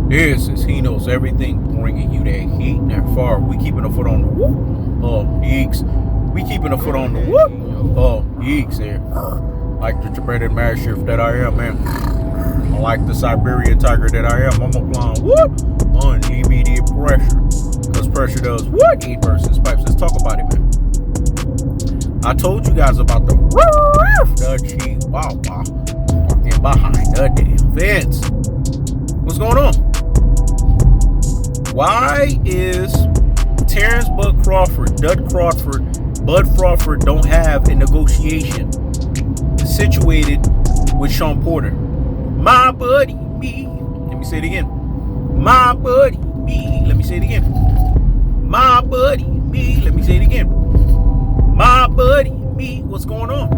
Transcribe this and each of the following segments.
This is He Knows Everything, bringing you that heat and that far. We keeping a foot on the whoop. Yeeks. We keeping a foot on the whoop. Yeeks here. Like the Tibetan Mastiff that I am, man. I like the Siberian Tiger that I am. I'm applying whoop on immediate pressure. Because pressure does what? Heat versus pipes. Let's talk about it, man. I told you guys about the heat. Wow. Walking behind the damn fence. What's going on? Why is Terence Budfraudford don't have a negotiation situated with Shawn Porter? My buddy, me. Let me say it again. My buddy, me. Let me say it again. My buddy, me. Let me say it again. My buddy, me. What's going on?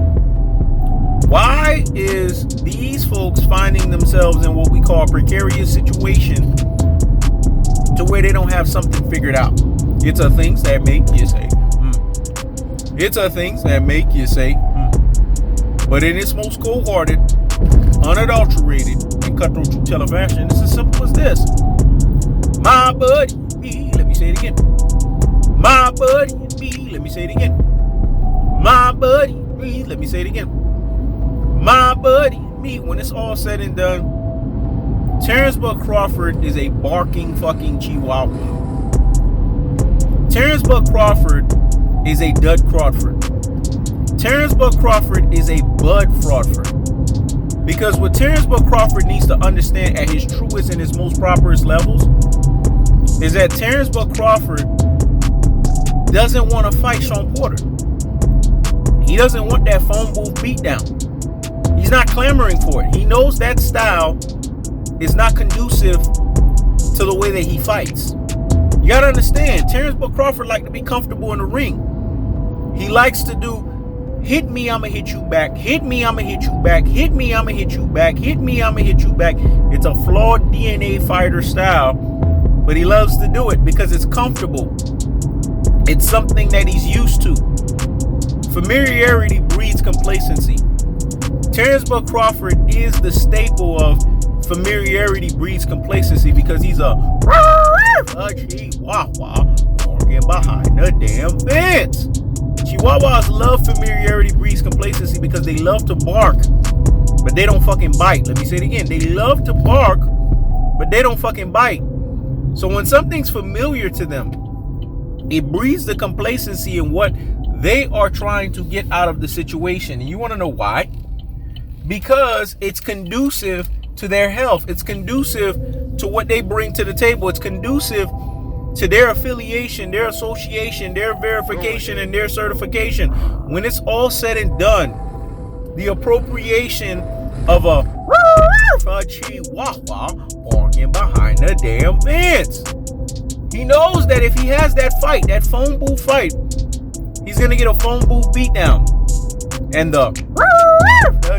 Why is these folks finding themselves in what we call a precarious situation to where they don't have something figured out? It's a things that make you say, It's a things that make you say, But in its most cold-hearted, unadulterated, and cutthroat truth-teller fashion, it's as simple as this. My buddy, me. Let me say it again. My buddy, me. Let me say it again. My buddy, me. Let me say it again. My buddy, me. When it's all said and done, Terence Crawford is a barking fucking chihuahua. Terence Crawford is a Dudcrawford. Terence Crawford is a Budfraudford. Because what Terence Crawford needs to understand at his truest and his most properest levels is that Terence Crawford doesn't want to fight Shawn Porter. He doesn't want that phone booth beatdown. He's not clamoring for it. He knows that style is not conducive to the way that he fights. You gotta understand, Terence Crawford likes to be comfortable in the ring. He likes to do hit me, I'ma hit you back. Hit me, I'ma hit you back. Hit me, I'ma hit you back. Hit me, I'ma hit you back. It's a flawed DNA fighter style, but he loves to do it because it's comfortable. It's something that he's used to. Familiarity breeds complacency. Terence Crawford is the staple of familiarity breeds complacency because he's a chihuahua walking behind the damn fence. Chihuahuas love familiarity breeds complacency because they love to bark, but they don't fucking bite. Let me say it again. They love to bark, but they don't fucking bite. So when something's familiar to them, it breeds the complacency in what they are trying to get out of the situation. And you want to know why? Because it's conducive to their health. It's conducive to what they bring to the table. It's conducive to their affiliation, their association, their verification, and their certification. When it's all said and done, the appropriation of a chihuahua barking behind the damn fence. He knows that if he has that fight, that phone booth fight, he's going to get a phone booth beatdown. And the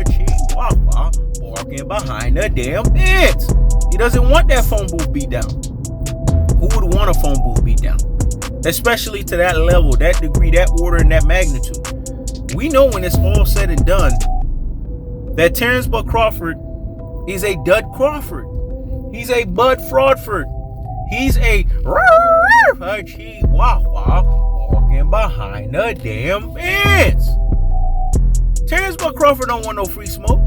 chihuahua barking behind the damn fence. He doesn't want that phone booth beatdown. Who would want a phone booth beatdown? Especially to that level, that degree, that order, and that magnitude. We know when it's all said and done that Terence Crawford is a Dudcrawford. He's a Budfraudford. He's a chihuahua walking behind the damn fence. Terence Crawford don't want no free smoke.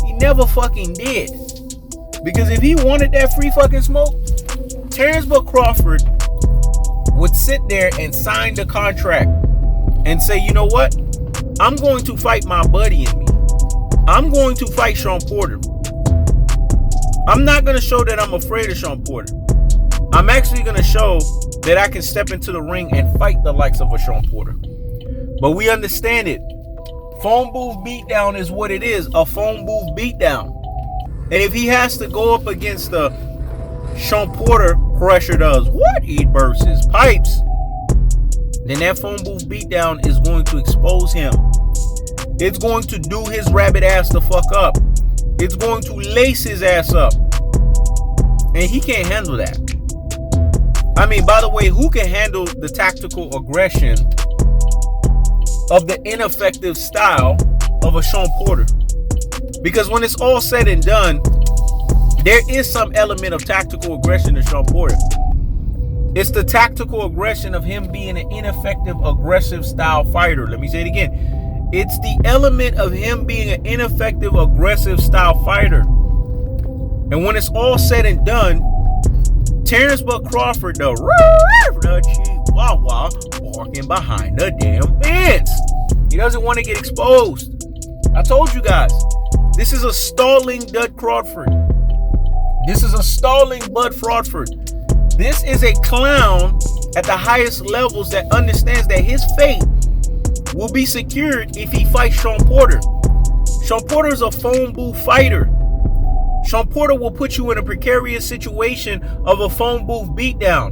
He never fucking did. Because if he wanted that free fucking smoke, Terence Crawford would sit there and sign the contract and say, you know what? I'm going to fight my buddy in me. I'm going to fight Shawn Porter. I'm not going to show that I'm afraid of Shawn Porter. I'm actually going to show that I can step into the ring and fight the likes of a Shawn Porter. But we understand it. Phone booth beatdown is what it is. A phone booth beatdown. And if he has to go up against the Shawn Porter pressure does what? He bursts his pipes. Then that phone booth beatdown is going to expose him. It's going to do his rabbit ass the fuck up. It's going to lace his ass up. And he can't handle that. I mean, by the way, who can handle the tactical aggression of the ineffective style of a Shawn Porter? Because when it's all said and done, there is some element of tactical aggression to Shawn Porter. It's the tactical aggression of him being an ineffective, aggressive style fighter. Let me say it again. It's the element of him being an ineffective, aggressive style fighter. And when it's all said and done, Terence Crawford, the Chihuahua, walking behind the damn fence. He doesn't want to get exposed. I told you guys, this is a stalling Dudcrawford. This is a stalling Budfraudford. This is a clown at the highest levels that understands that his fate will be secured if he fights Shawn Porter. Shawn Porter is a Phonebooth fighter. Shawn Porter will put you in a precarious situation of a Phonebooth beatdown.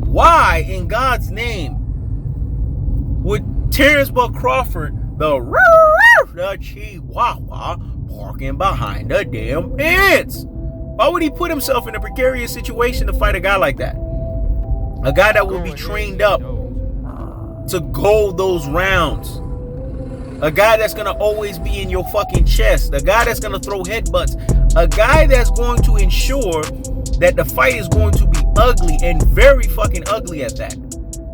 Why, in God's name, would Terence Crawford, the Chihuahua, parking behind the damn fence? Why would he put himself in a precarious situation to fight a guy like that? A guy that will be trained up to go those rounds. A guy that's going to always be in your fucking chest. A guy that's going to throw headbutts. A guy that's going to ensure that the fight is going to be ugly, and very fucking ugly at that.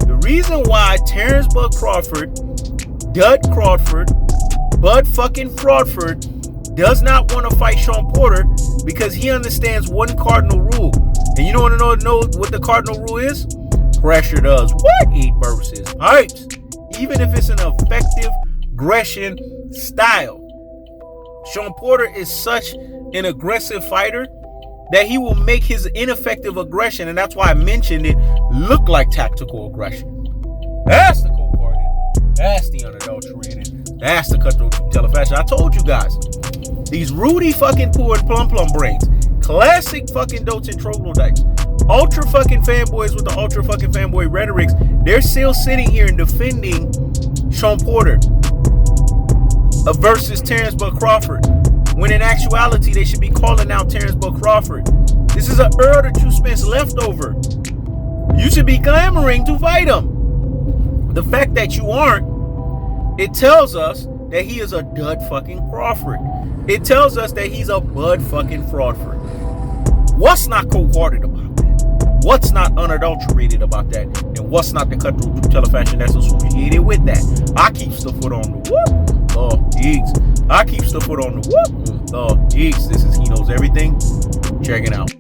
The reason why Terence Crawford, Dudcrawford, Budfraudford does not want to fight Shawn Porter, because he understands one cardinal rule. And you don't want to know what the cardinal rule is? Pressure does what? It bursts pipes. Even if it's an effective aggression style. Shawn Porter is such an aggressive fighter that he will make his ineffective aggression, and that's why I mentioned it, look like tactical aggression. That's the cold-hearted. That's the unadulterated. That's the cutthroat telefashion. I told you guys. These Rudy fucking poor plum brains. Classic fucking dotes and troglodytes. Ultra fucking fanboys with the ultra fucking fanboy rhetorics. They're still sitting here and defending Shawn Porter versus Terence Crawford. When in actuality, they should be calling out Terence Crawford. This is an Earl the True Spence leftover. You should be clamoring to fight him. The fact that you aren't, it tells us that he is a Dud fucking Crawford. It tells us that he's a Bud fucking Fraudford. What's not cold-hearted about that? What's not unadulterated about that? And what's not the cutthroat telefashion that's associated with that? I keep the foot on the whoop. I keep the foot on the whoop. This is He Knows Everything. Check it out.